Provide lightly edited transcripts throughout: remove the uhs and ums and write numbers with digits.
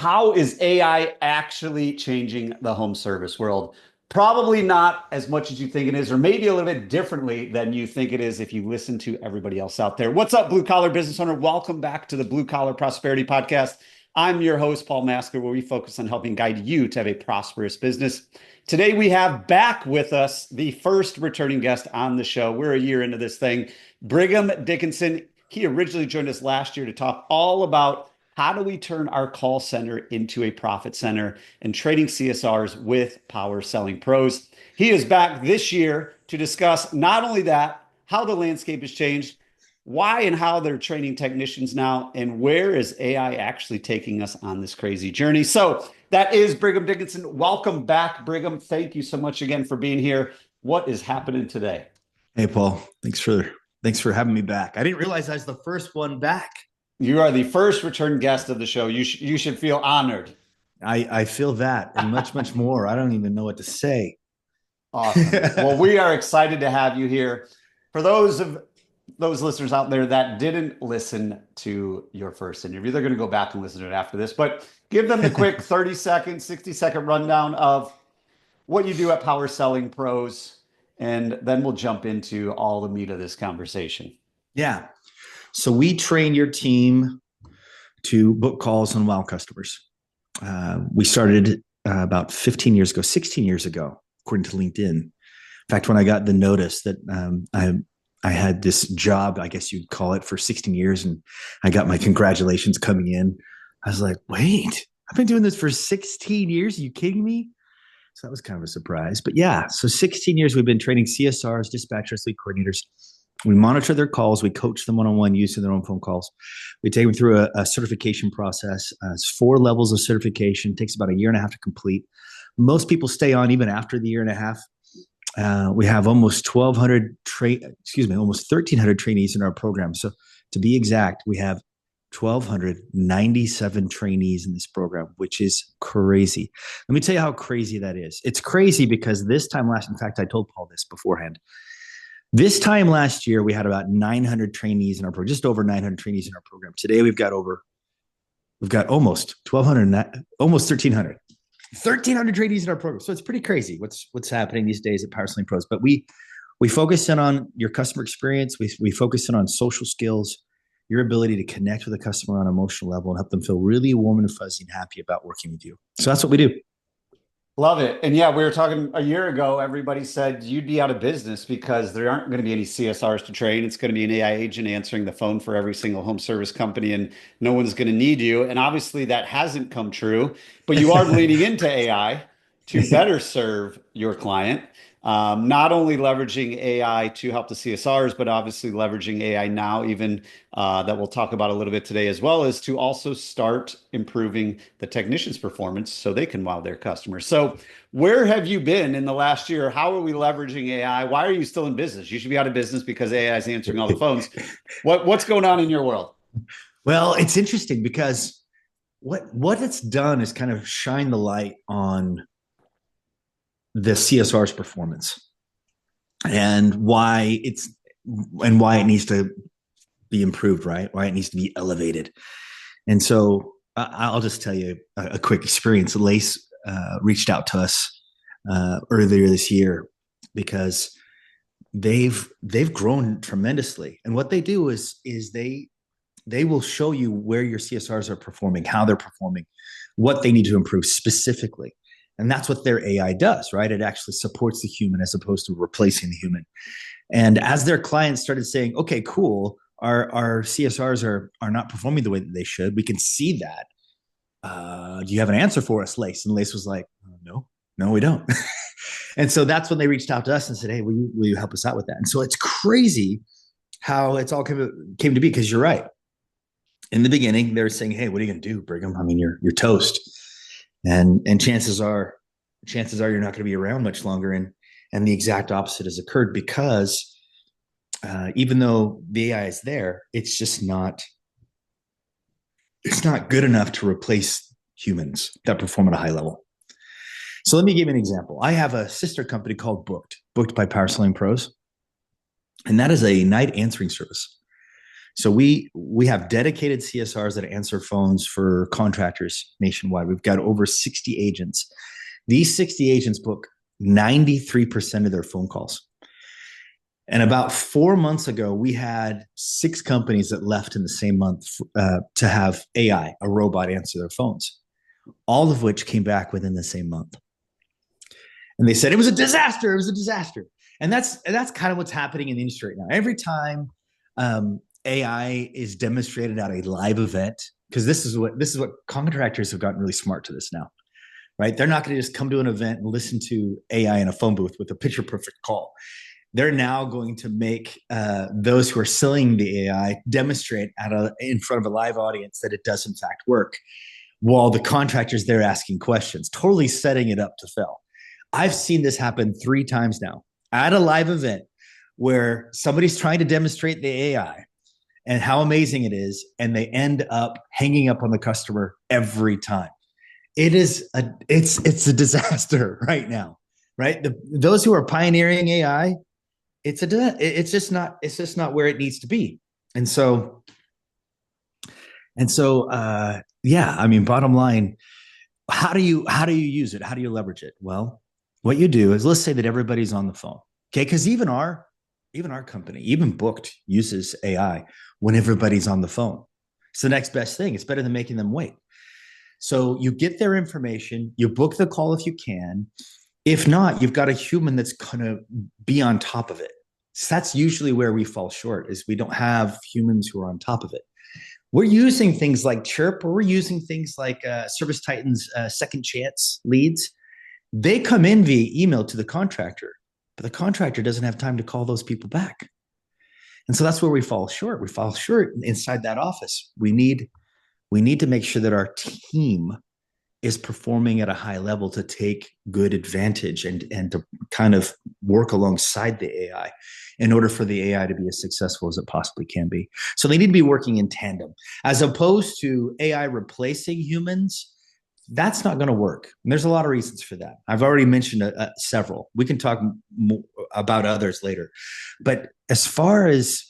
how is AI actually changing the home service world? Probably not as much as you think it is, or maybe a little bit differently than you think it is if you listen to everybody else out there. What's up, blue collar business owner? Welcome back to the Blue Collar Prosperity Podcast. I'm your host, Paul Masker, where we focus on helping guide you to have a prosperous business. Today, we have back with us the first returning guest on the show. We're a year into this thing, Brigham Dickinson. He originally joined us last year to talk all about how do we turn our call center into a profit center and trading CSRs with power selling pros. He is back this year to discuss not only that, how the landscape has changed, why and how they're training technicians now, and where is AI actually taking us on this crazy journey. So that is Brigham Dickinson. Welcome back, Brigham. Thank you so much again for being here. What is happening today? Hey, Paul. Thanks for having me back. I didn't realize I was the first one back. You are the first return guest of the show. You should feel honored. I feel that and much more. I don't even know what to say. Awesome. Well, we are excited to have you here. For those listeners out there that didn't listen to your first interview, they're going to go back and listen to it after this, but give them the quick 30-second, 60-second rundown of what you do at Power Selling Pros, and then we'll jump into all the meat of this conversation. Yeah. So we train your team to book calls on wow customers. We started about 16 years ago, according to LinkedIn. In fact, when I got the notice that I had this job, I guess you'd call it, for 16 years, and I got my congratulations coming in, I was like, wait, I've been doing this for 16 years? Are you kidding me? So that was kind of a surprise. But yeah, so 16 years we've been training CSRs, dispatchers, lead coordinators. We monitor their calls. We coach them one-on-one using their own phone calls. We take them through a certification process. It's 4 levels of certification. It takes about 1.5 years to complete. Most people stay on even after the 1.5 years. We have almost 1,300 trainees in our program. So to be exact, we have 1,297 trainees in this program, which is crazy. Let me tell you how crazy that is. It's crazy because in fact, I told Paul this beforehand. This time last year, we had about 900 trainees in our program, just over 900 trainees in our program. Today, we've got almost 1,200, almost 1,300. 1,300 trainees in our program. So it's pretty crazy what's happening these days at Power Selling Pros. But we focus in on your customer experience. We focus in on social skills, your ability to connect with a customer on an emotional level and help them feel really warm and fuzzy and happy about working with you. So that's what we do. Love it. And yeah, we were talking a year ago, everybody said you'd be out of business because there aren't going to be any CSRs to train. It's going to be an AI agent answering the phone for every single home service company, and no one's going to need you. And obviously that hasn't come true, but you are leaning into AI to better serve your client. Not only leveraging AI to help the CSRs, but obviously leveraging AI now, even that we'll talk about a little bit today, as well as to also start improving the technicians' performance so they can wow their customers. So where have you been in the last year? How are we leveraging AI? Why are you still in business? You should be out of business because AI is answering all the phones. What's going on in your world? Well, it's interesting because what it's done is kind of shine the light on the CSR's performance and why it needs to be improved, right? Why it needs to be elevated. And so I'll just tell you a quick experience. Lace reached out to us earlier this year because they've grown tremendously. And what they do is they will show you where your CSRs are performing, how they're performing, what they need to improve specifically. And that's what their AI does, right? It actually supports the human as opposed to replacing the human. And as their clients started saying, okay, cool, our CSRs are not performing the way that they should, we can see that. Do you have an answer for us, Lace? And Lace was like, no, we don't. And so that's when they reached out to us and said, hey, will you help us out with that? And so it's crazy how it's all came to be, because you're right. In the beginning, they were saying, hey, what are you going to do, Brigham? I mean, you're toast. And chances are you're not going to be around much longer. And the exact opposite has occurred because even though the AI is there, it's not good enough to replace humans that perform at a high level. So let me give you an example. I have a sister company called Booked by Power Selling Pros. And that is a night answering service. So we have dedicated CSRs that answer phones for contractors nationwide. We've got over 60 agents. These 60 agents book 93% of their phone calls. And about 4 months ago, we had 6 companies that left in the same month to have AI, a robot, answer their phones, all of which came back within the same month. And they said it was a disaster. It was a disaster. And that's kind of what's happening in the industry right now. Every time AI is demonstrated at a live event, because this is what contractors have gotten really smart to this now, right? They're not going to just come to an event and listen to AI in a phone booth with a picture perfect call. They're now going to make those who are selling the AI demonstrate in front of a live audience that it does in fact work, while the contractors there asking questions, totally setting it up to fail. I've seen this happen 3 times now at a live event where somebody's trying to demonstrate the AI and how amazing it is, and they end up hanging up on the customer every time. It's a disaster right now, right? Those who are pioneering AI, it's just not where it needs to be. And so yeah, I mean, bottom line, how do you use it? How do you leverage it? Well, what you do is, let's say that everybody's on the phone. Okay. Because even our company, even Booked, uses AI when everybody's on the phone. It's the next best thing. It's better than making them wait. So you get their information, you book the call if you can. If not, you've got a human that's going to be on top of it. So that's usually where we fall short, is we don't have humans who are on top of it. We're using things like Chirp, or we're using things like Service Titan's second chance leads. They come in via email to the contractor, but the contractor doesn't have time to call those people back. And so that's where we fall short. We fall short inside that office. We need to make sure that our team is performing at a high level to take good advantage and to kind of work alongside the AI in order for the AI to be as successful as it possibly can be. So they need to be working in tandem, as opposed to AI replacing humans. That's not going to work. And there's a lot of reasons for that. I've already mentioned several. We can talk more about others later. But as far as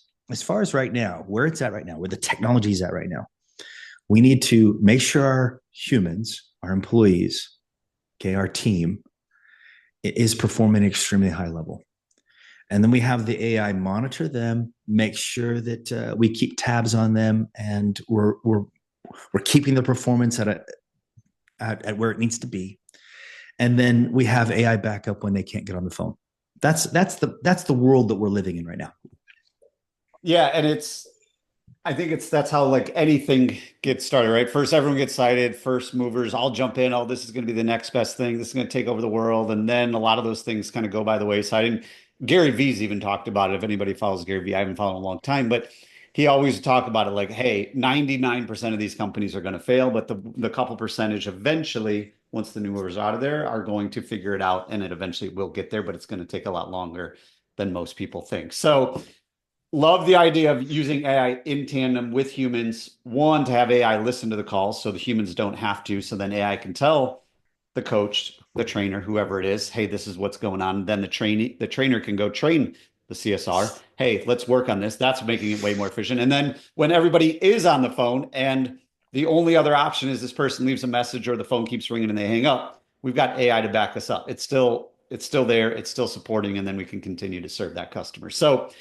right now, where it's at right now, where the technology is at right now, we need to make sure our humans, our employees, okay, our team is performing at an extremely high level. And then we have the AI monitor them, make sure that we keep tabs on them, and we're keeping the performance at where it needs to be. And then we have AI backup when they can't get on the phone. That's the world that we're living in right now. Yeah, and I think that's how like anything gets started, right? First, everyone gets excited, first movers, I'll jump in. Oh, this is going to be the next best thing. This is going to take over the world. And then a lot of those things kind of go by the wayside. And Gary Vee's even talked about it. If anybody follows Gary Vee, I haven't followed him a long time, but he always talked about it like, hey, 99% of these companies are going to fail, but the couple percentage eventually, once the new movers are out of there, are going to figure it out, and it eventually will get there, but it's going to take a lot longer than most people think. So love the idea of using AI in tandem with humans. One, to have AI listen to the calls so the humans don't have to. So then AI can tell the coach, the trainer, whoever it is, hey, this is what's going on. Then the trainer can go train the CSR. Hey, let's work on this. That's making it way more efficient. And then when everybody is on the phone and the only other option is this person leaves a message or the phone keeps ringing and they hang up, we've got AI to back us up. It's still there. It's still supporting. And then we can continue to serve that customer. So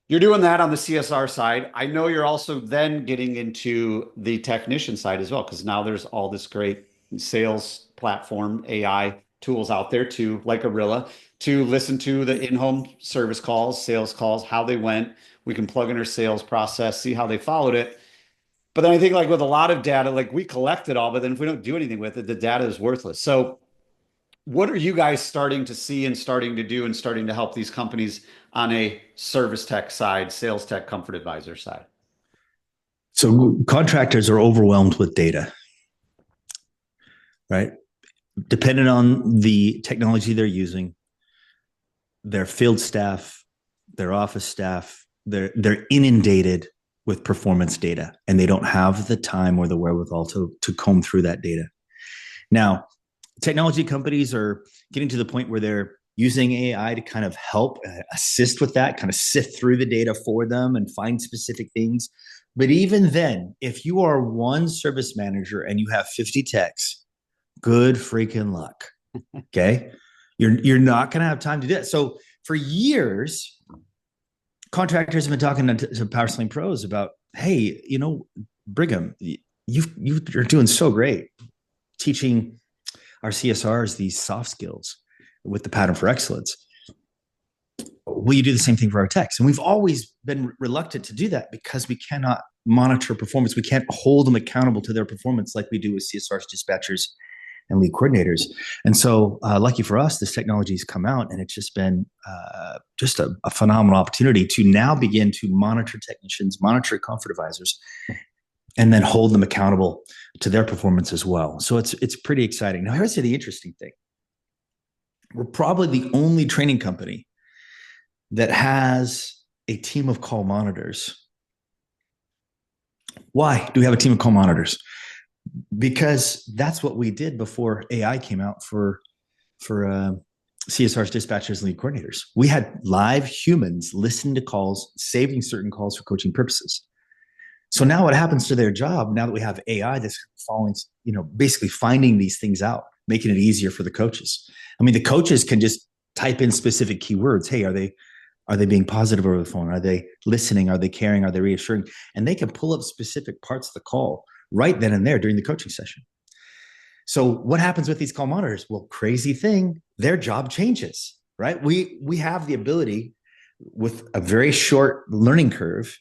you're doing that on the CSR side. I know you're also then getting into the technician side as well, because now there's all this great sales platform AI tools out there to, like a Rilla, to listen to the in-home service calls, sales calls, how they went. We can plug in our sales process, see how they followed it. But then I think like with a lot of data, like we collect it all, but then if we don't do anything with it, the data is worthless. So what are you guys starting to see and starting to do and starting to help these companies on a service tech side, sales tech, comfort advisor side? So contractors are overwhelmed with data, right? Depending on the technology they're using, their field staff, their office staff, they're inundated with performance data, and they don't have the time or the wherewithal to comb through that data. Now, technology companies are getting to the point where they're using AI to kind of help assist with that, kind of sift through the data for them and find specific things. But even then, if you are one service manager and you have 50 techs, good freaking luck. Okay. You're not going to have time to do it. So for years, contractors have been talking to PowerSling pros about, hey, Brigham, you're doing so great teaching our CSRs these soft skills with the pattern for excellence. Will you do the same thing for our techs? And we've always been reluctant to do that because we cannot monitor performance. We can't hold them accountable to their performance like we do with CSRs, dispatchers, and lead coordinators. And so lucky for us, this technology has come out, and it's just been just a phenomenal opportunity to now begin to monitor technicians, monitor comfort advisors, and then hold them accountable to their performance as well. So it's pretty exciting. Now, here's the interesting thing. We're probably the only training company that has a team of call monitors. Why do we have a team of call monitors? Because that's what we did before AI came out for CSRs, dispatchers, and lead coordinators. We had live humans listening to calls, saving certain calls for coaching purposes. So now what happens to their job, now that we have AI that's following, basically finding these things out, making it easier for the coaches. I mean, the coaches can just type in specific keywords. Hey, are they being positive over the phone? Are they listening? Are they caring? Are they reassuring? And they can pull up specific parts of the call right then and there during the coaching session. So what happens with these call monitors? Well, crazy thing, their job changes, right? We have the ability with a very short learning curve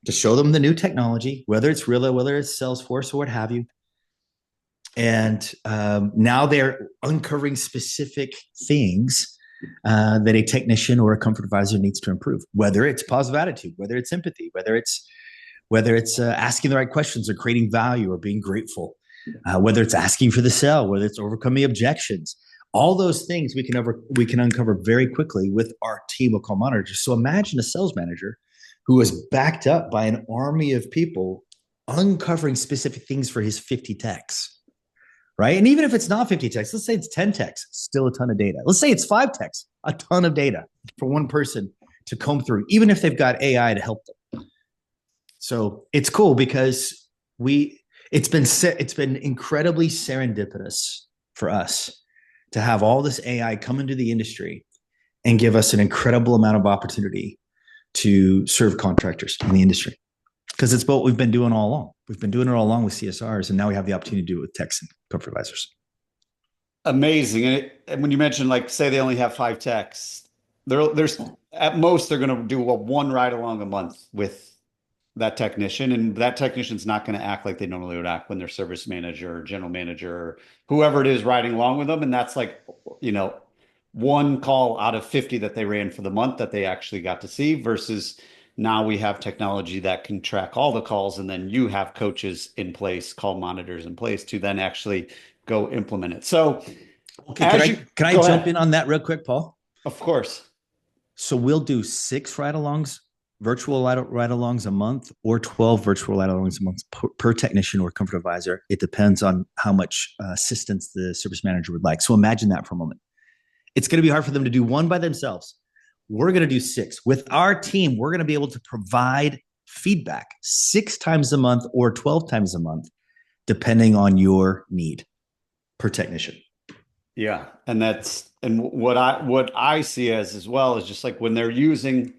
to show them the new technology, whether it's Rilla, whether it's Salesforce, or what have you. And now they're uncovering specific things that a technician or a comfort advisor needs to improve, whether it's positive attitude, whether it's empathy, whether it's asking the right questions or creating value or being grateful, whether it's asking for the sale, whether it's overcoming objections. All those things we can uncover very quickly with our team of call monitors. So imagine a sales manager who is backed up by an army of people uncovering specific things for his 50 techs. Right. And even if it's not 50 techs, let's say it's 10 techs, still a ton of data. Let's say it's 5 techs, a ton of data for one person to comb through, even if they've got AI to help them. So it's cool because it's been incredibly serendipitous for us to have all this AI come into the industry and give us an incredible amount of opportunity to serve contractors in the industry. Because it's what we've been doing all along. We've been doing it all along with CSRs, and now we have the opportunity to do it with techs and comfort advisors. Amazing. And when you mentioned, like, say they only have 5 techs, there's at most they're going to do one ride along a month with that technician, and that technician's not going to act like they normally would act when their service manager or general manager or whoever it is riding along with them. And that's like, one call out of 50 that they ran for the month that they actually got to see, versus now we have technology that can track all the calls, and then you have coaches in place, call monitors in place to then actually go implement it. So okay, can I jump in on that real quick, Paul? Of course. So we'll do 6 ride-alongs, virtual ride-alongs a month, or 12 virtual ride-alongs a month per technician or comfort advisor. It depends on how much assistance the service manager would like. So imagine that for a moment. It's going to be hard for them to do one by themselves. We're going to do 6. With our team, we're going to be able to provide feedback 6 times a month or 12 times a month, depending on your need per technician. Yeah. And what I see as well is just like when they're using,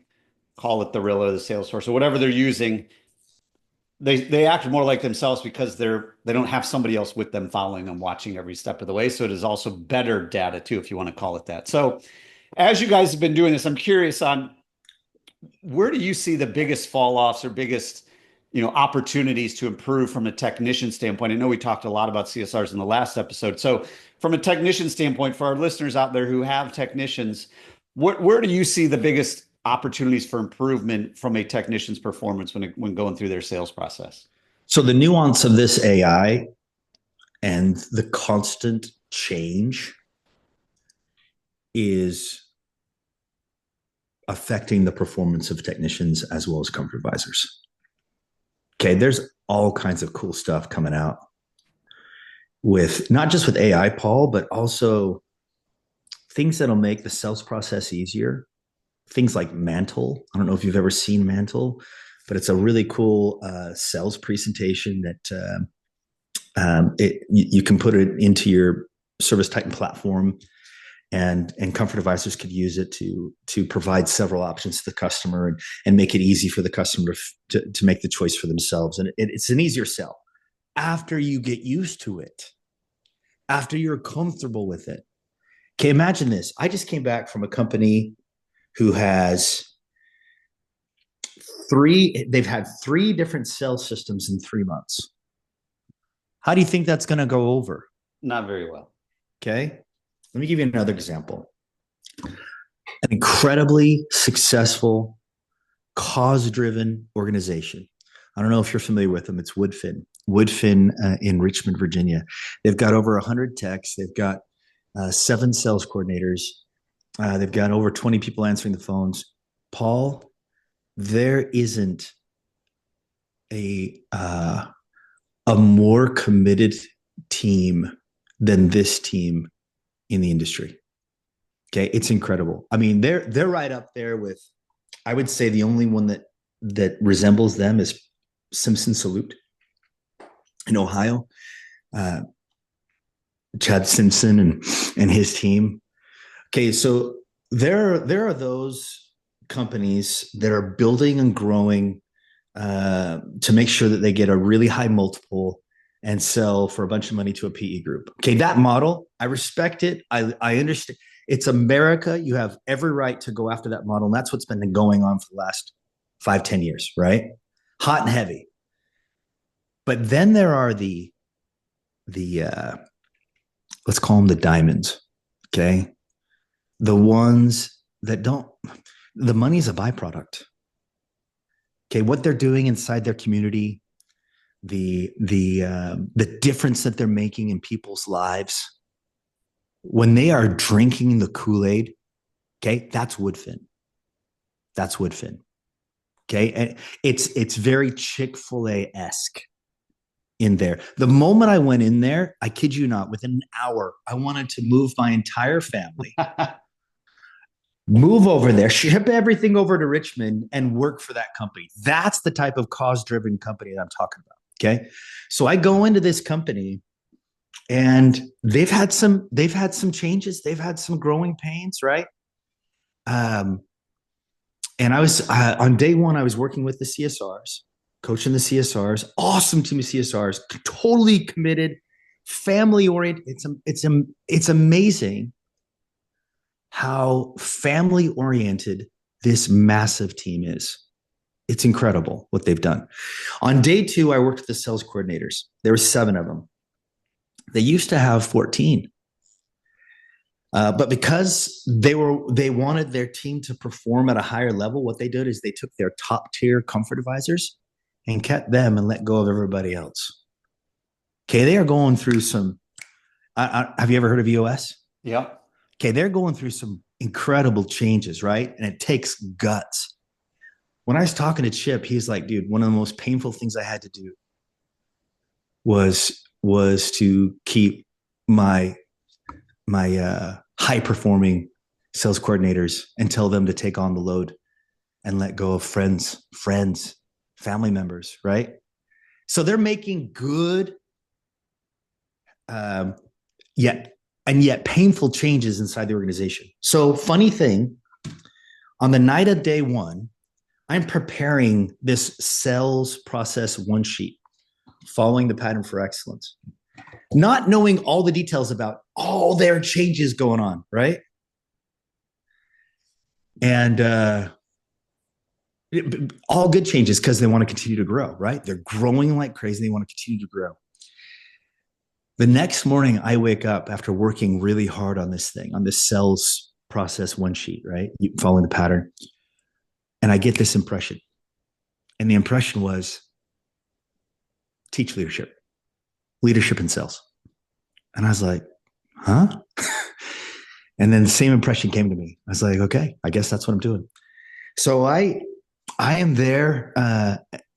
call it the Rilla, the Salesforce, or whatever they're using, they act more like themselves because they don't have somebody else with them following them, watching every step of the way. So it is also better data too, if you want to call it that. So as you guys have been doing this, I'm curious on where do you see the biggest fall offs or biggest, opportunities to improve from a technician standpoint? I know we talked a lot about CSRs in the last episode. So from a technician standpoint, for our listeners out there who have technicians, where do you see the biggest opportunities for improvement from a technician's performance when going through their sales process? So the nuance of this AI and the constant change is affecting the performance of technicians as well as comfort advisors. Okay, there's all kinds of cool stuff coming out with not just with AI, Paul, but also things that'll make the sales process easier. Things like Mantle. I don't know if you've ever seen Mantle, but it's a really cool sales presentation that you can put it into your Service Titan platform, and Comfort Advisors could use it to provide several options to the customer and make it easy for the customer to make the choice for themselves. And it's an easier sell after you get used to it, after you're comfortable with it. Okay, imagine this. I just came back from a company who has they've had 3 different sales systems in 3 months. How do you think that's going to go over? Not very well. Okay. Let me give you another example. An incredibly successful, cause-driven organization. I don't know if you're familiar with them. It's Woodfin in Richmond, Virginia. They've got over 100 techs. They've got 7 sales coordinators. They've got over 20 people answering the phones. Paul, there isn't a more committed team than this team in the industry. Okay, it's incredible. I mean, they're right up there with, I would say the only one that resembles them is Simpson Salute in Ohio. Chad Simpson and his team. Okay, so there are those companies that are building and growing to make sure that they get a really high multiple and sell for a bunch of money to a PE group. Okay, that model, I respect it. I understand. It's America. You have every right to go after that model. And that's what's been going on for the last 5-10 years, right? Hot and heavy. But then there are the let's call them the diamonds, okay? The ones that don't, the money's a byproduct. Okay, what they're doing inside their community, the difference that they're making in people's lives, when they are drinking the Kool-Aid, okay, that's Woodfin. That's Woodfin. Okay, and it's very Chick-fil-A-esque in there. The moment I went in there, I kid you not, within an hour, I wanted to move my entire family, move over there, ship everything over to Richmond and work for that company. That's the type of cause-driven company that I'm talking about. Okay. So I go into this company and they've had some changes. They've had some growing pains, right? And I was on day one, I was working with the CSRs, coaching the CSRs, awesome team of CSRs, totally committed, family oriented. It's amazing how family oriented this massive team is. It's incredible what they've done. On day 2, I worked with the sales coordinators. There were 7 of them. They used to have 14. But because they wanted their team to perform at a higher level, what they did is they took their top tier comfort advisors and kept them and let go of everybody else. Okay, they are going through some. Have you ever heard of EOS? Yeah. Okay, they're going through some incredible changes, right? And it takes guts. When I was talking to Chip, he's like, dude, one of the most painful things I had to do was to keep my high performing sales coordinators and tell them to take on the load and let go of friends, family members, right? So they're making good, yet painful changes inside the organization. So funny thing, on the night of day 1, I'm preparing this sales process 1 sheet, following the pattern for excellence, not knowing all the details about all their changes going on, right? And all good changes because they want to continue to grow, right? They're growing like crazy. They want to continue to grow. The next morning, I wake up after working really hard on this thing, on this sales process 1 sheet, right? Following the pattern. And I get this impression. And the impression was teach leadership in sales. And I was like, huh? And then the same impression came to me. I was like, okay, I guess that's what I'm doing. So I am there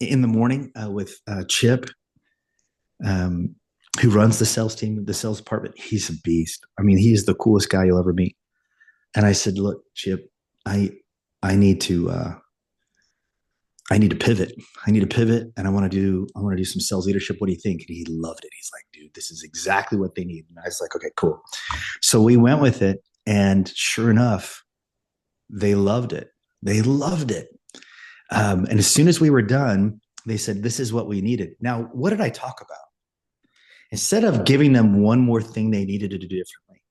in the morning with Chip, who runs the sales team, the sales department. He's a beast. I mean, he is the coolest guy you'll ever meet. And I said, look, Chip, I need to I need to pivot. I need to pivot, and I want to do some sales leadership. What do you think? And he loved it. He's like, dude, this is exactly what they need. And I was like, okay, cool. So we went with it, and sure enough, they loved it. They loved it. And as soon as we were done, they said, this is what we needed. Now, what did I talk about? Instead of giving them one more thing they needed to do differently,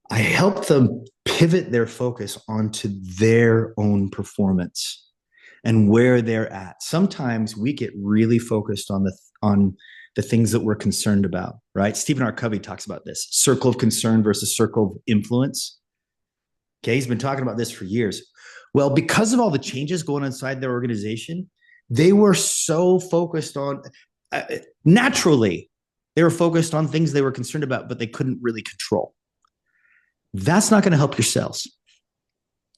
I helped them pivot their focus onto their own performance and where they're at. Sometimes we get really focused on the things that we're concerned about, right? Stephen R. Covey talks about this: circle of concern versus circle of influence. Okay, he's been talking about this for years. Well, because of all the changes going on inside their organization, they were so focused on, naturally, they were focused on things they were concerned about, but they couldn't really control. That's not going to help your sales.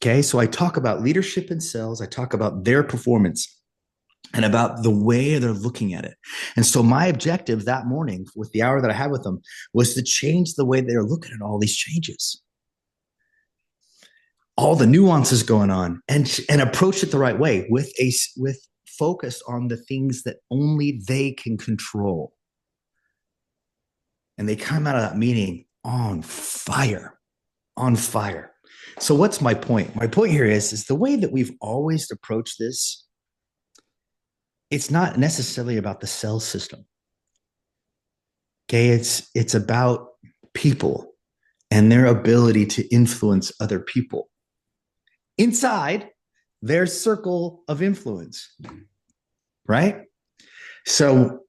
Okay, so I talk about leadership in sales. I talk about their performance and about the way they're looking at it. And so my objective that morning with the hour that I had with them was to change the way they're looking at all these changes, all the nuances going on, and approach it the right way with focus on the things that only they can control. And they come out of that meeting on fire. So what's my point? My point here is the way that we've always approached this, it's not necessarily about the sales system. Okay, it's about people and their ability to influence other people inside their circle of influence, right? So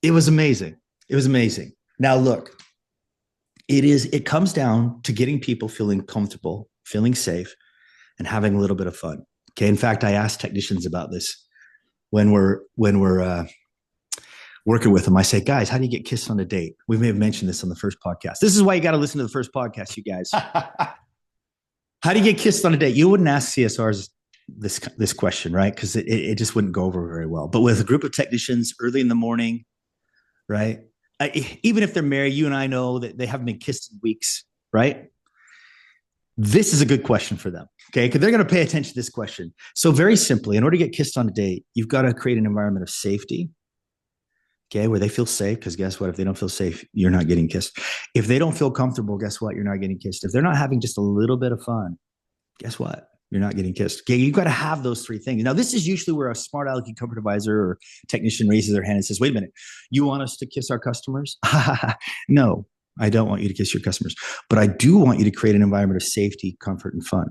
it was amazing. It was amazing. Now look, it comes down to getting people feeling comfortable, feeling safe, and having a little bit of fun. Okay. In fact, I asked technicians about this when we're working with them. I say, guys, how do you get kissed on a date? We may have mentioned this on the first podcast. This is why you got to listen to the first podcast, you guys. How do you get kissed on a date? You wouldn't ask CSRs this question, right? Because it just wouldn't go over very well. But with a group of technicians early in the morning, right? Even if they're married, you and I know that they haven't been kissed in weeks, right? This is a good question for them, okay? Because they're going to pay attention to this question. So very simply, in order to get kissed on a date, you've got to create an environment of safety, okay, where they feel safe. Because guess what? If they don't feel safe, you're not getting kissed. If they don't feel comfortable, guess what? You're not getting kissed. If they're not having just a little bit of fun, guess what? You're not getting kissed. Okay, you've got to have those three things. Now, this is usually where a smart alecky comfort advisor or technician raises their hand and says, wait a minute, you want us to kiss our customers? No, I don't want you to kiss your customers, but I do want you to create an environment of safety, comfort, and fun.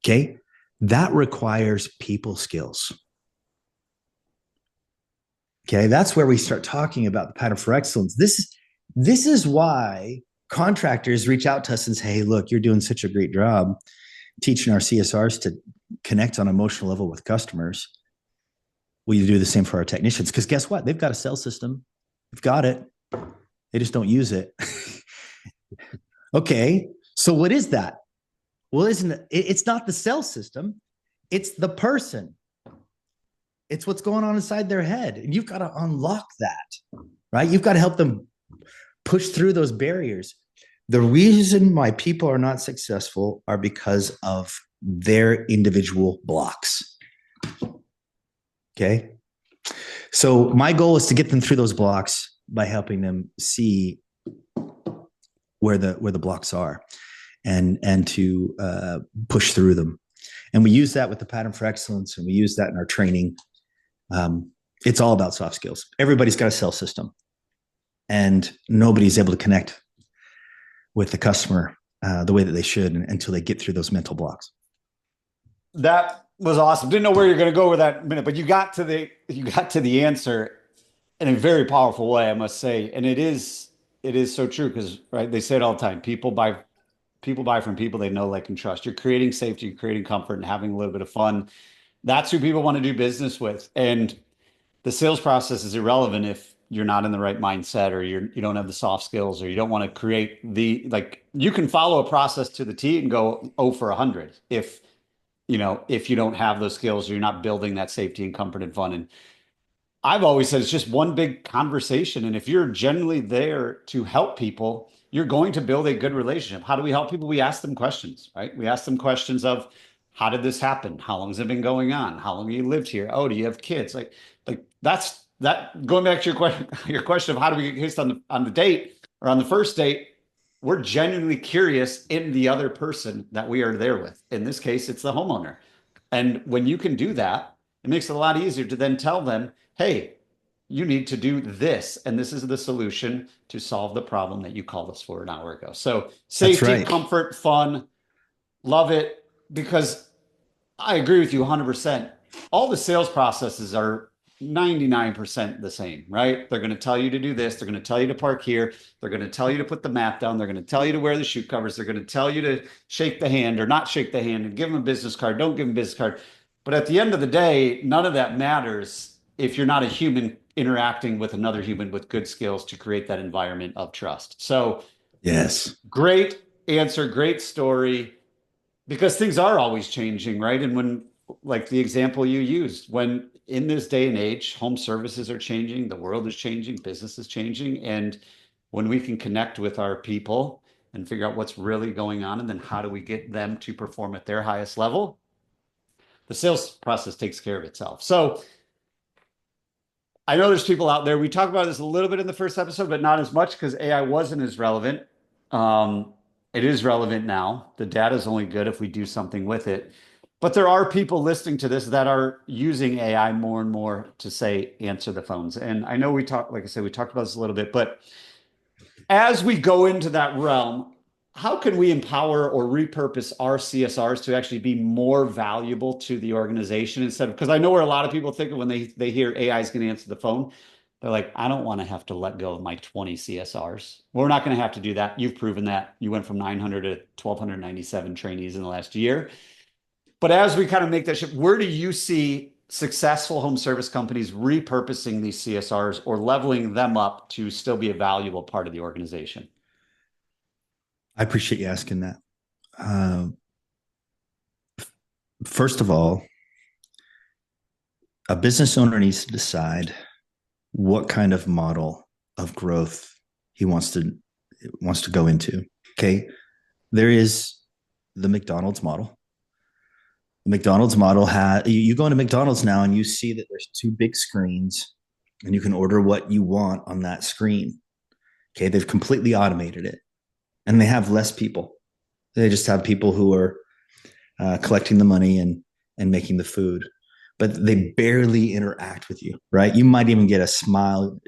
Okay, that requires people skills. Okay, that's where we start talking about the pattern for excellence. This is why contractors reach out to us and say, hey, look, you're doing such a great job teaching our CSRs to connect on an emotional level with customers. Will you do the same for our technicians? Because guess what? They've got a sales system. They've got it. They just don't use it. Okay, so what is that? Well, it's not the sales system. It's the person. It's what's going on inside their head. And you've got to unlock that, right? You've got to help them push through those barriers. The reason why people are not successful are because of their individual blocks. Okay. So my goal is to get them through those blocks by helping them see where the blocks are and to push through them. And we use that with the pattern for excellence, and we use that in our training. It's all about soft skills. Everybody's got a sales system, and nobody's able to connect with the customer the way that they should until they get through those mental blocks. That was awesome. Didn't know where you're going to go with that minute, but you got to the answer in a very powerful way, I must say. And it is so true because, right, they say it all the time. People buy from people they know, like, and trust. You're creating safety, you're creating comfort, and having a little bit of fun. That's who people want to do business with. And the sales process is irrelevant if you're not in the right mindset, or you don't have the soft skills, or you don't want to create you can follow a process to the T and go 0 for 100 if you don't have those skills, or you're not building that safety and comfort and fun. And I've always said it's just one big conversation. And if you're genuinely there to help people, you're going to build a good relationship. How do we help people? We ask them questions, right? We ask them questions of, how did this happen? How long has it been going on? How long have you lived here? Oh, do you have kids? Like that's that going back to your question of how do we get kissed on the date or on the first date? We're genuinely curious in the other person that we are there with. In this case, it's the homeowner. And when you can do that, it makes it a lot easier to then tell them, hey, you need to do this. And this is the solution to solve the problem that you called us for an hour ago. So That's safety, right. comfort, fun, love it. Because I agree with you 100%. All the sales processes are 99% the same, right? They're going to tell you to do this. They're going to tell you to park here. They're going to tell you to put the mat down. They're going to tell you to wear the shoe covers. They're going to tell you to shake the hand or not shake the hand and give them a business card. Don't give them a business card. But at the end of the day, none of that matters if you're not a human interacting with another human with good skills to create that environment of trust. So, Yes. great answer, great story, because things are always changing, right? And when, like the example you used, when in this day and age, home services are changing, the world is changing, business is changing. And when we can connect with our people and figure out what's really going on, and then how do we get them to perform at their highest level, the sales process takes care of itself. So I know there's people out there. We talked about this a little bit in the first episode, but not as much because AI wasn't as relevant. It is relevant now. The data is only good if we do something with it. But there are people listening to this that are using AI more and more to say, answer the phones. And I know we talked, like I said, we talked about this a little bit, but as we go into that realm, how can we empower or repurpose our CSRs to actually be more valuable to the organization instead of, because I know where a lot of people think of when they hear AI is going to answer the phone, they're like, I don't want to have to let go of my 20 CSRs. We're not going to have to do that. You've proven that. You went from 900 to 1,297 trainees in the last year. But as we kind of make that shift, where do you see successful home service companies repurposing these CSRs or leveling them up to still be a valuable part of the organization? I appreciate you asking that. Uh, First of all, a business owner needs to decide what kind of model of growth he wants to go into. Okay, there is the McDonald's model. The McDonald's model you go into McDonald's now and you see that there's two big screens and you can order what you want on that screen. Okay, they've completely automated it and they have less people. They just have people who are collecting the money and making the food, but they barely interact with you, right? You might even get a smile.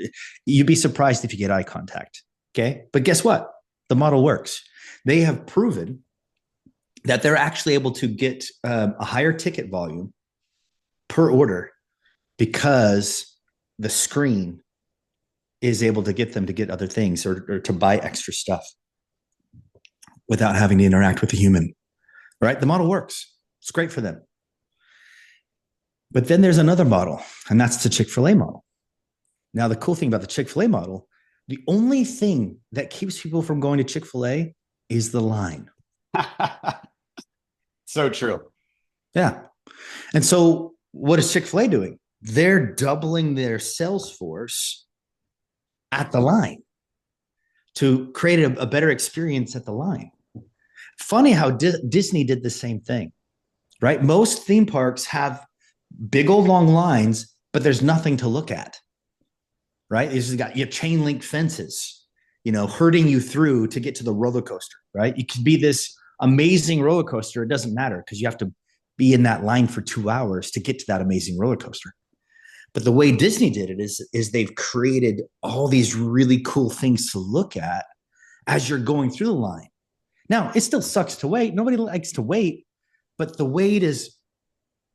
You'd be surprised if you get eye contact. Okay, but guess what? The model works. They have proven that they're actually able to get a higher ticket volume per order because the screen is able to get them to get other things or to buy extra stuff without having to interact with a human, right? The model works. It's great for them. But then there's another model, and that's the Chick-fil-A model. Now, the cool thing about the Chick-fil-A model, the only thing that keeps people from going to Chick-fil-A is the line. So true. Yeah. And so what is Chick-fil-A doing? They're doubling their sales force at the line to create a better experience at the line. Funny how Disney did the same thing, right? Most theme parks have big old long lines, but there's nothing to look at, right? You have chain link fences, herding you through to get to the roller coaster, right? It could be this amazing roller coaster. It doesn't matter because you have to be in that line for 2 hours to get to that amazing roller coaster. But the way Disney did it is they've created all these really cool things to look at as you're going through the line. Now, it still sucks to wait. Nobody likes to wait, but the wait is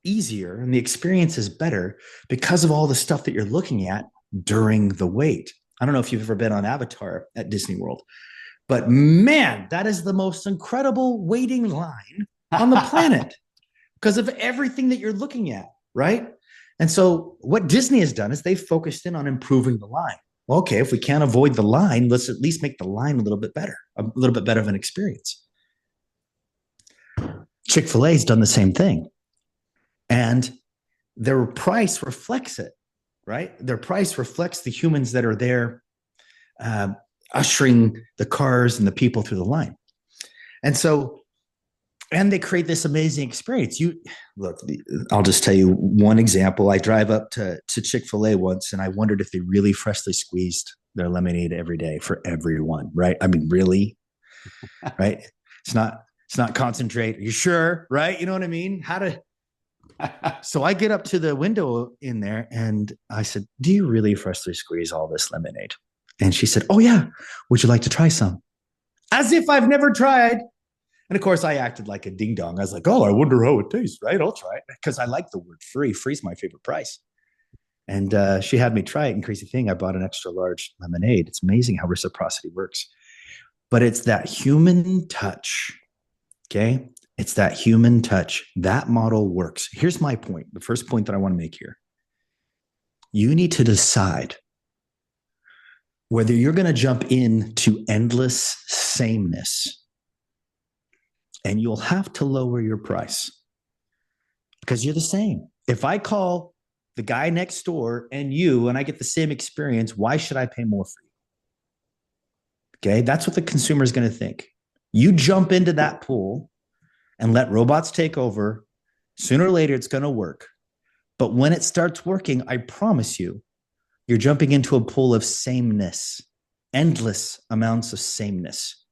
easier and the experience is better because of all the stuff that you're looking at during the wait. I don't know if you've ever been on Avatar at Disney World, but man, that is the most incredible waiting line on the planet because of everything that you're looking at, right? And so what Disney has done is they've focused in on improving the line. Well, okay, if we can't avoid the line, let's at least make the line a little bit better of an experience. Chick-fil-A has done the same thing. And their price reflects it, right? Their price reflects the humans that are there ushering the cars and the people through the line. And so And they create this amazing experience. You look, I'll just tell you one example. I drive up to Chick-fil-A once, and I wondered if they really freshly squeezed their lemonade every day for everyone, right? I mean, really, right? It's not concentrate. Are you sure? Right? You know what I mean? So I get up to the window in there and I said, "Do you really freshly squeeze all this lemonade?" And she said, "Oh yeah. Would you like to try some?" As if I've never tried. And of course, I acted like a ding dong. I was like, "Oh, I wonder how it tastes, right? I'll try it." Because I like the word free. Free's my favorite price. And she had me try it. And crazy thing, I bought an extra large lemonade. It's amazing how reciprocity works. But it's that human touch. Okay. It's that human touch. That model works. Here's my point. The first point that I want to make here. You need to decide whether you're going to jump into endless sameness, and you'll have to lower your price because you're the same. If I call the guy next door and you, and I get the same experience, why should I pay more for you? Okay. That's what the consumer is going to think. You jump into that pool and let robots take over. Sooner or later, it's going to work. But when it starts working, I promise you, you're jumping into a pool of sameness, endless amounts of sameness.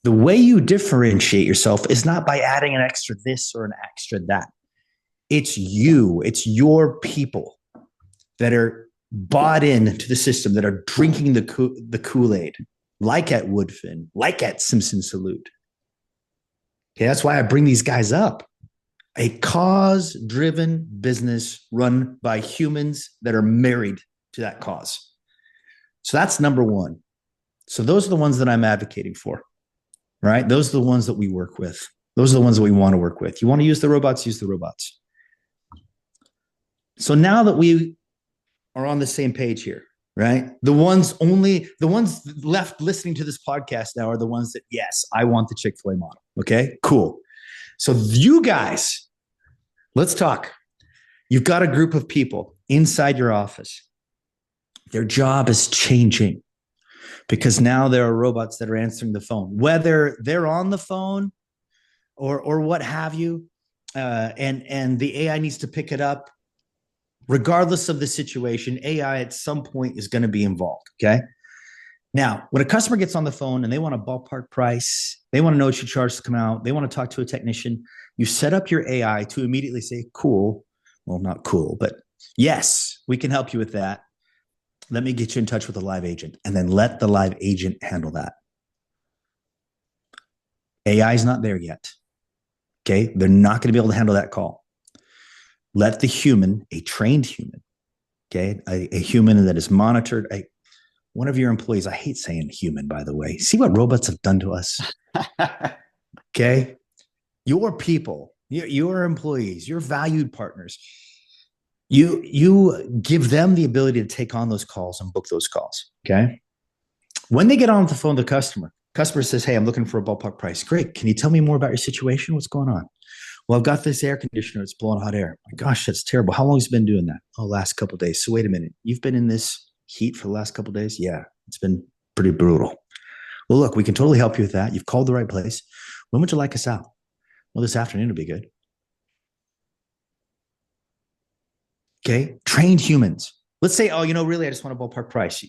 The way you differentiate yourself is not by adding an extra this or an extra that. It's you, it's your people that are bought into the system, that are drinking the Kool-Aid, like at Woodfin, like at Simpson Salute. Okay, that's why I bring these guys up. A cause-driven business run by humans that are married to that cause. So that's number one. So those are the ones that I'm advocating for, right? Those are the ones that we work with. Those are the ones that we want to work with. You want to use the robots, use the robots. So now that we are on the same page here, right? The ones left listening to this podcast now are the ones that, yes, I want the Chick-fil-A model. Okay, cool. So you guys, let's talk. You've got a group of people inside your office. Their job is changing because now there are robots that are answering the phone, whether they're on the phone or what have you, and the AI needs to pick it up. Regardless of the situation, AI at some point is going to be involved. Okay. Now, when a customer gets on the phone and they want a ballpark price, they want to know what you charge to come out, they want to talk to a technician, you set up your AI to immediately say, cool. Well, not cool, but yes, we can help you with that. Let me get you in touch with a live agent, and then let the live agent handle that. AI is not there yet. Okay. They're not going to be able to handle that call. Let the human, a trained human, okay, a human that is monitored, one of your employees, I hate saying human, by the way. See what robots have done to us? Okay. Your people, your employees, your valued partners, you give them the ability to take on those calls and book those calls. Okay. When they get on the phone, the customer says, hey, I'm looking for a ballpark price. Great. Can you tell me more about your situation? What's going on? Well, I've got this air conditioner. It's blowing hot air. My gosh, that's terrible. How long has it been doing that? Oh, last couple of days. So wait a minute. You've been in this heat for the last couple of days? Yeah, it's been pretty brutal. Well, look, we can totally help you with that. You've called the right place. When would you like us out? Well, this afternoon will be good. Okay. Trained humans. Let's say, oh, really, I just want a ballpark price.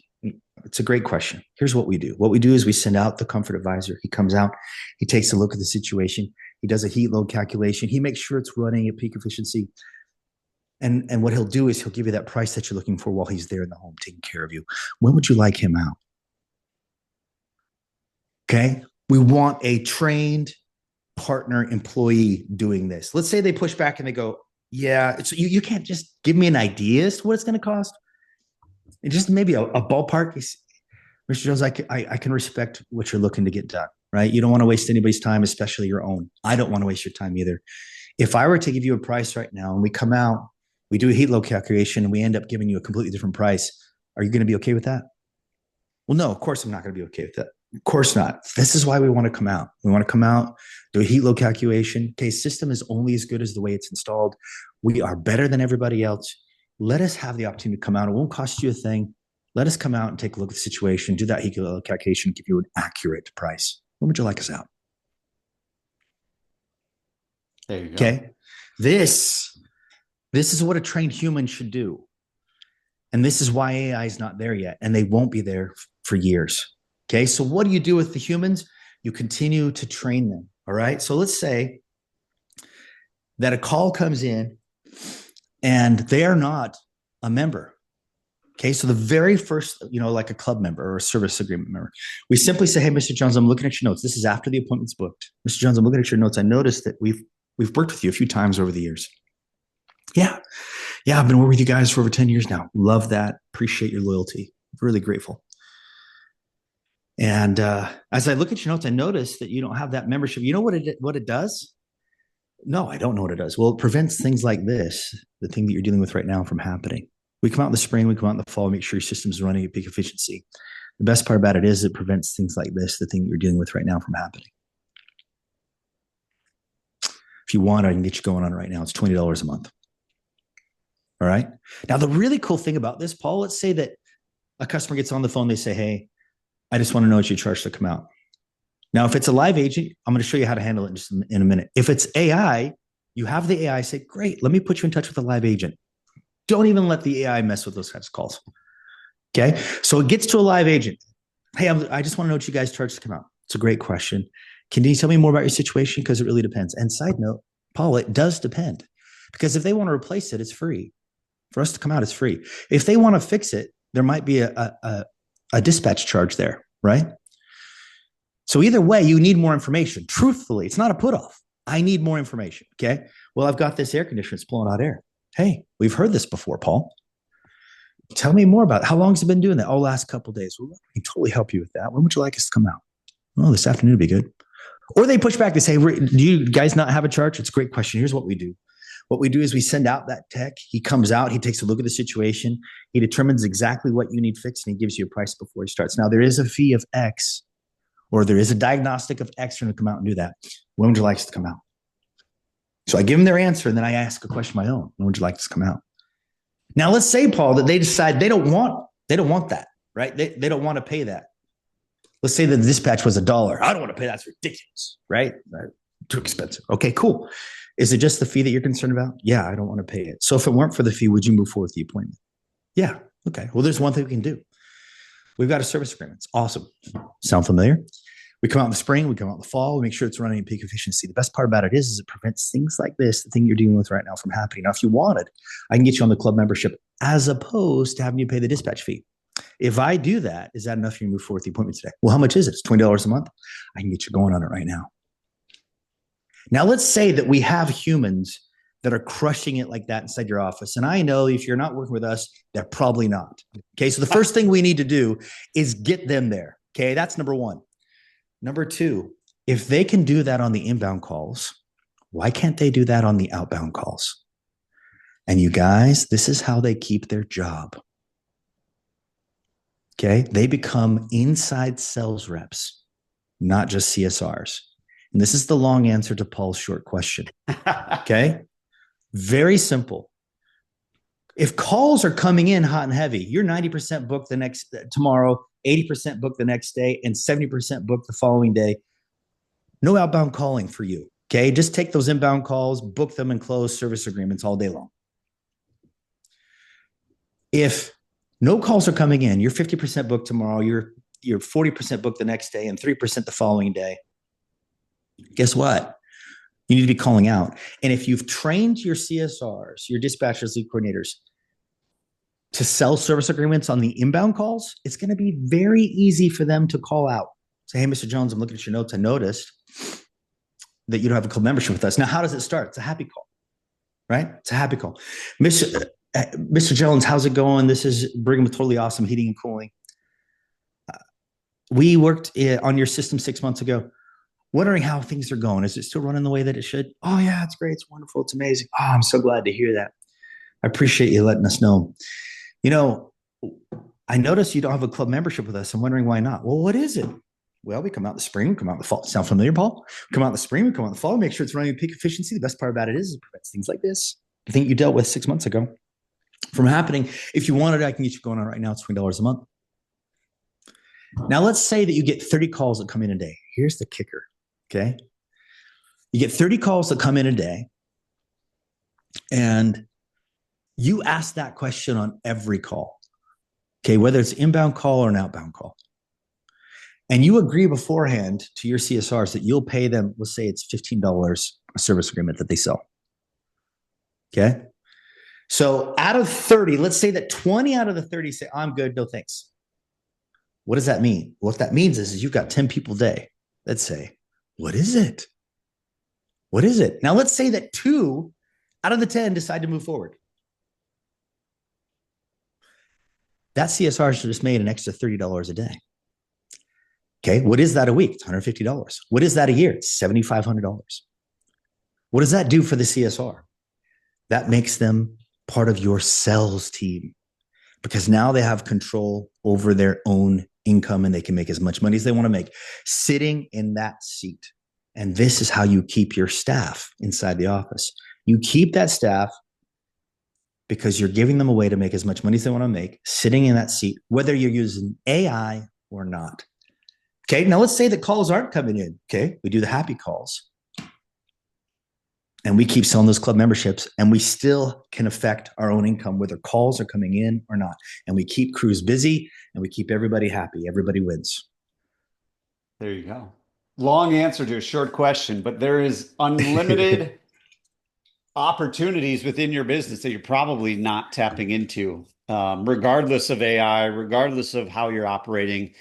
It's a great question. Here's what we do. What we do is we send out the comfort advisor. He comes out. He takes a look at the situation. He does a heat load calculation. He makes sure it's running at peak efficiency. And what he'll do is he'll give you that price that you're looking for while he's there in the home taking care of you. When would you like him out? Okay. We want a trained partner employee doing this. Let's say they push back and they go, yeah, you can't just give me an idea as to what it's going to cost. And just maybe a ballpark. Mr. Jones, I can respect what you're looking to get done, right? You don't want to waste anybody's time, especially your own. I don't want to waste your time either. If I were to give you a price right now and we come out, we do a heat load calculation and we end up giving you a completely different price, are you going to be okay with that? Well, no, of course I'm not going to be okay with that. Of course not. This is why we want to come out. We want to come out, do a heat load calculation. Okay, system is only as good as the way it's installed. We are better than everybody else. Let us have the opportunity to come out. It won't cost you a thing. Let us come out and take a look at the situation, do that heat load calculation, give you an accurate price. When would you like us out? There you go. Okay. This is what a trained human should do. And this is why AI is not there yet. And they won't be there for years. Okay. So what do you do with the humans? You continue to train them. All right. So let's say that a call comes in and they are not a member. Okay, so the very first, like a club member or a service agreement member, we simply say, "Hey, Mr. Jones, I'm looking at your notes. This is after the appointment's booked. Mr. Jones, I'm looking at your notes. I noticed that we've worked with you a few times over the years. Yeah, I've been working with you guys for over 10 years now. Love that. Appreciate your loyalty. Really grateful. And as I look at your notes, I notice that you don't have that membership. You know what it does? No, I don't know what it does. Well, it prevents things like this, the thing that you're dealing with right now, from happening. We come out in the spring, we come out in the fall, make sure your system's running at peak efficiency. The best part about it is it prevents things like this, the thing that you're dealing with right now, from happening. If you want, I can get you going on it right now. It's $20 a month. All right. Now, the really cool thing about this, Paul, let's say that a customer gets on the phone, they say, "Hey, I just want to know what you charge to come out." Now, if it's a live agent, I'm going to show you how to handle it just in a minute. If it's AI, you have the AI say, "Great, let me put you in touch with a live agent." Don't even let the AI mess with those kinds of calls. Okay. So it gets to a live agent. "Hey, I just want to know what you guys charge to come out." It's a great question. "Can you tell me more about your situation? Because it really depends." And side note, Paul, it does depend. Because if they want to replace it, it's free. For us to come out, it's free. If they want to fix it, there might be a dispatch charge there, right? So either way, you need more information. Truthfully, it's not a put off. I need more information. Okay. Well, I've got this air conditioner. It's blowing out air. "Hey, we've heard this before, Paul. Tell me more about it. How long has it been doing that?" "Oh, last couple of days." "Well, I can totally help you with that. When would you like us to come out?" "Oh, this afternoon would be good." Or they push back. They say, "Do you guys not have a charge?" It's a great question. Here's what we do. What we do is we send out that tech. He comes out. He takes a look at the situation. He determines exactly what you need fixed, and he gives you a price before he starts. Now, there is a fee of X, or there is a diagnostic of X for him to come out and do that. "When would you like us to come out?" So I give them their answer, and then I ask a question of my own. "When would you like us to come out?" Now, let's say, Paul, that they decide they don't want that, right? They don't want to pay that. Let's say that the dispatch was $1. "I don't want to pay that. That's ridiculous," right? Too expensive. Okay, cool. "Is it just the fee that you're concerned about?" "Yeah, I don't want to pay it." "So if it weren't for the fee, would you move forward with the appointment?" "Yeah." "Okay. Well, there's one thing we can do. We've got a service agreement. It's awesome. Sound familiar?" We come out in the spring, we come out in the fall, we make sure it's running at peak efficiency. The best part about it is it prevents things like this, the thing you're dealing with right now, from happening. Now, if you wanted, I can get you on the club membership as opposed to having you pay the dispatch fee. If I do that, is that enough for you to move forward with the appointment today? "Well, how much is it?" "It's $20 a month." I can get you going on it right now. Now, let's say that we have humans that are crushing it like that inside your office. And I know if you're not working with us, they're probably not. Okay. So the first thing we need to do is get them there. Okay. That's number one. Number two, if they can do that on the inbound calls, why can't they do that on the outbound calls? And you guys, this is how they keep their job. Okay. They become inside sales reps, not just CSRs. And this is the long answer to Paul's short question. Okay. Very simple. If calls are coming in hot and heavy, you're 90% booked tomorrow, 80% booked the next day, and 70% booked the following day. No outbound calling for you. Okay. Just take those inbound calls, book them, and close service agreements all day long. If no calls are coming in, you're 50% booked tomorrow, you're 40% booked the next day, and 3% the following day. Guess what? You need to be calling out. And if you've trained your CSRs, your dispatchers, lead coordinators, to sell service agreements on the inbound calls, it's going to be very easy for them to call out. Say, "Hey, Mr. Jones, I'm looking at your notes. I noticed that you don't have a club membership with us." Now, how does it start? It's a happy call, right? It's a happy call. Mr. Jones, how's it going? This is Brigham with Totally Awesome Heating and Cooling. We worked on your system 6 months ago. Wondering how things are going. Is it still running the way that it should? "Oh, yeah, it's great. It's wonderful. It's amazing. Oh, I'm so glad to hear that. I appreciate you letting us know. I noticed you don't have a club membership with us. I'm wondering why not." "Well, what is it?" "Well, we come out in the spring, we come out in the fall." Sound familiar, Paul? We come out in the spring, we come out in the fall, make sure it's running at peak efficiency. The best part about it is it prevents things like this, the thing you dealt with 6 months ago, from happening. If you wanted, I can get you going on right now. It's $20 a month. Now, let's say that you get 30 calls that come in a day. Here's the kicker. Okay. You get 30 calls that come in a day, and you ask that question on every call. Okay, whether it's inbound call or an outbound call. And you agree beforehand to your CSRs that you'll pay them, let's say it's $15 a service agreement that they sell. Okay. So out of 30, let's say that 20 out of the 30 say, I'm good, no thanks. What does that mean? What that means is you've got 10 people a day that say, what is it? What is it? Now let's say that 2 out of the 10 decide to move forward. That CSR should just made an extra $30 a day. Okay, what is that a week? It's $150. What is that a year? It's $7,500. What does that do for the CSR? That makes them part of your sales team, because now they have control over their own income and they can make as much money as they want to make sitting in that seat. And this is how you keep your staff inside the office. You keep that staff because you're giving them a way to make as much money as they want to make sitting in that seat, whether you're using AI or not. Okay, now let's say that calls aren't coming in. Okay, we do the happy calls. And we keep selling those club memberships, and we still can affect our own income, whether calls are coming in or not. And we keep crews busy, and we keep everybody happy. Everybody wins. There you go. Long answer to a short question, but there is unlimited opportunities within your business that you're probably not tapping into, regardless of AI, regardless of how you're operating.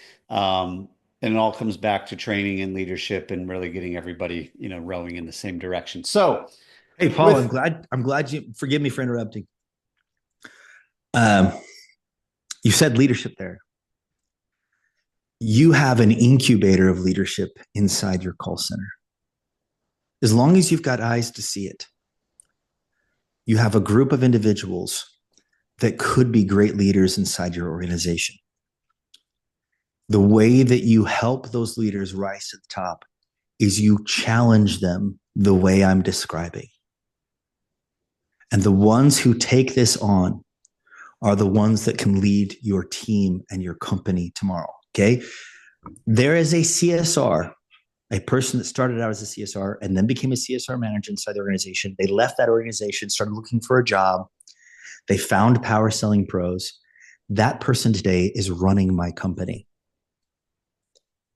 And it all comes back to training and leadership and really getting everybody, rowing in the same direction. So, hey, Paul, I'm glad you forgive me for interrupting. You said leadership there. You have an incubator of leadership inside your call center. As long as you've got eyes to see it, you have a group of individuals that could be great leaders inside your organization. The way that you help those leaders rise to the top is you challenge them the way I'm describing. And the ones who take this on are the ones that can lead your team and your company tomorrow. Okay. There is a CSR, a person that started out as a CSR and then became a CSR manager inside the organization. They left that organization, started looking for a job. They found Power Selling Pros. That person today is running my company.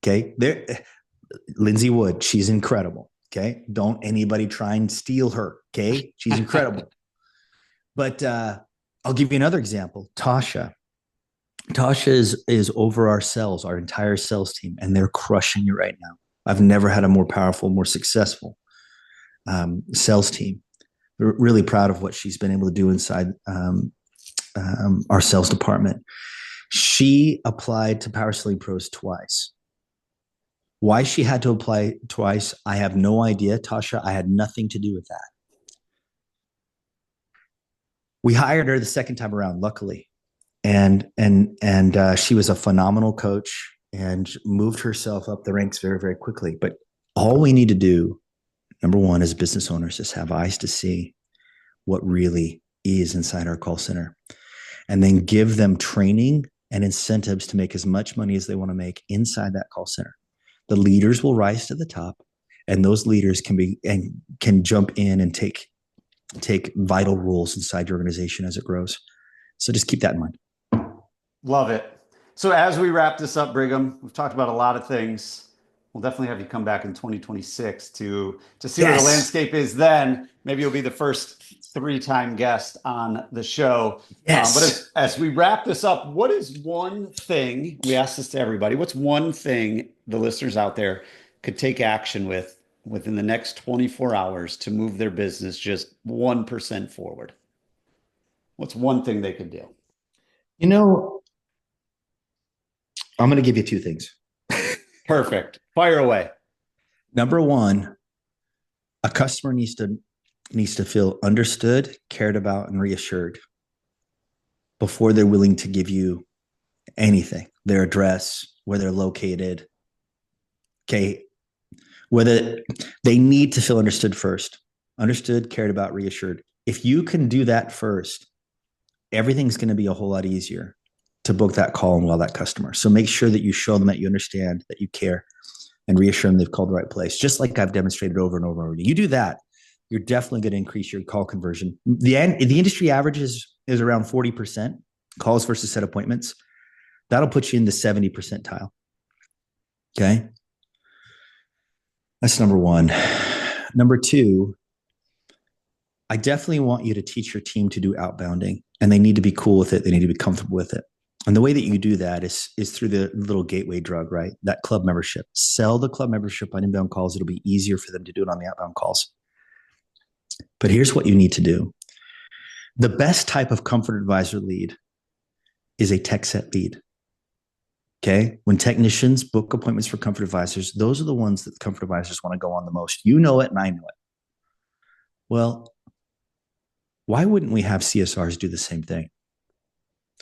Okay. Lindsay Wood, she's incredible. Okay. Don't anybody try and steal her. Okay. She's incredible. But I'll give you another example. Tasha is over our sales, our entire sales team, and they're crushing it right now. I've never had a more powerful, more successful sales team. We're really proud of what she's been able to do inside our sales department. She applied to Power Selling Pros twice. Why she had to apply twice, I have no idea, Tasha. I had nothing to do with that. We hired her the second time around, luckily. And she was a phenomenal coach and moved herself up the ranks very, very quickly. But all we need to do, number one, as business owners, is have eyes to see what really is inside our call center, and then give them training and incentives to make as much money as they want to make inside that call center. The leaders will rise to the top, and those leaders can jump in and take vital roles inside your organization as it grows. So just keep that in mind. Love it. So as we wrap this up, Brigham, we've talked about a lot of things. We'll definitely have you come back in 2026 to see what the landscape is then. Maybe you'll be the first 3-time guest on the show. Yes. But as we wrap this up, what is one thing, we ask this to everybody, what's one thing the listeners out there could take action within the next 24 hours to move their business just 1% forward? What's one thing they could do? I'm going to give you 2 things. Perfect. Fire away. Number one, a customer needs to feel understood, cared about, and reassured before they're willing to give you anything, their address, where they're located. Okay. Whether they need to feel understood first, understood, cared about, reassured. If you can do that first, everything's going to be a whole lot easier to book that call and well that customer. So make sure that you show them that you understand, that you care, and reassure them they've called the right place, just like I've demonstrated over and over and over. You do that, you're definitely going to increase your call conversion. The industry average is around 40% calls versus set appointments. That'll put you in the 70 percentile. Okay. That's number one. Number two, I definitely want you to teach your team to do outbounding, and they need to be cool with it. They need to be comfortable with it. And the way that you do that is through the little gateway drug, right? That club membership. Sell the club membership on inbound calls. It'll be easier for them to do it on the outbound calls. But here's what you need to do. The best type of comfort advisor lead is a tech set lead. Okay. When technicians book appointments for comfort advisors, those are the ones that the comfort advisors want to go on the most. You know it and I know it. Well, why wouldn't we have CSRs do the same thing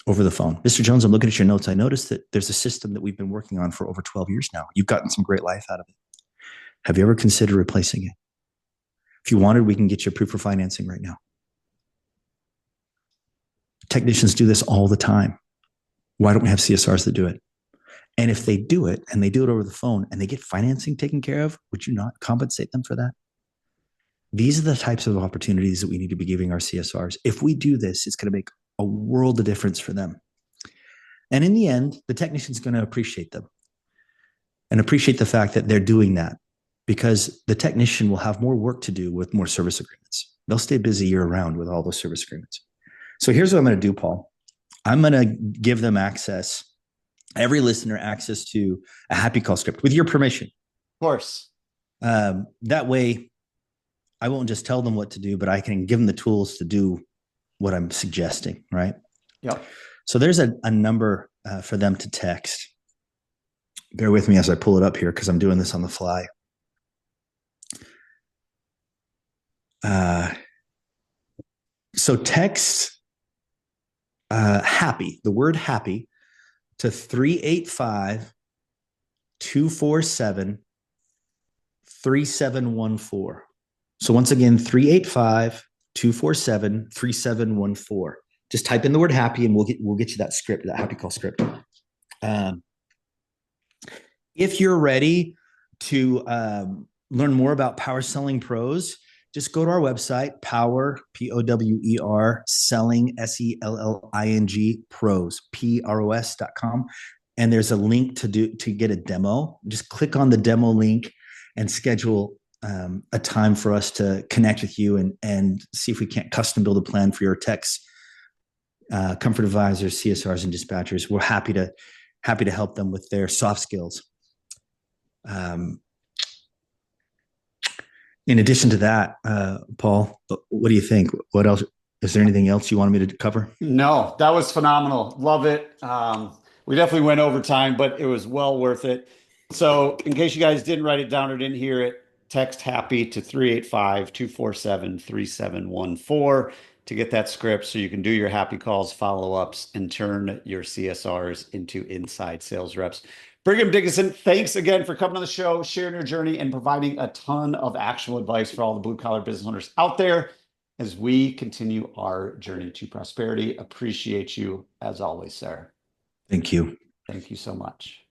over the phone? Mr. Jones, I'm looking at your notes. I noticed that there's a system that we've been working on for over 12 years now. You've gotten some great life out of it. Have you ever considered replacing it? If you wanted, we can get you approved for financing right now. Technicians do this all the time. Why don't we have CSRs that do it? And if they do it and they do it over the phone and they get financing taken care of, would you not compensate them for that? These are the types of opportunities that we need to be giving our CSRs. If we do this, it's going to make a world of difference for them. And in the end, the technician's going to appreciate them and appreciate the fact that they're doing that, because the technician will have more work to do with more service agreements. They'll stay busy year round with all those service agreements. So here's what I'm going to do, Paul. I'm going to give them access, every listener to a happy call script with your permission. Of course. That way, I won't just tell them what to do, but I can give them the tools to do what I'm suggesting, right? Yep. So there's a number for them to text. Bear with me as I pull it up here because I'm doing this on the fly. So text happy, the word happy, to 385-247-3714. So once again, 385-247-3714. Just type in the word happy and we'll get you that script, that happy call script. If you're ready to learn more about Power Selling Pros, just go to our website, Power, Power, Selling, Selling, Pros, Pros.com. And there's a link to get a demo. Just click on the demo link and schedule a time for us to connect with you and see if we can't custom build a plan for your techs, comfort advisors, CSRs, and dispatchers. We're happy to help them with their soft skills. In addition to that, Paul, what do you think? What else? Is there anything else you wanted me to cover? No, that was phenomenal. Love it. We definitely went over time, but it was well worth it. So in case you guys didn't write it down or didn't hear it, text happy to 385-247-3714 to get that script so you can do your happy calls, follow-ups, and turn your CSRs into inside sales reps. Brigham Dickinson, thanks again for coming on the show, sharing your journey, and providing a ton of actual advice for all the blue-collar business owners out there as we continue our journey to prosperity. Appreciate you as always, sir. Thank you. Thank you so much.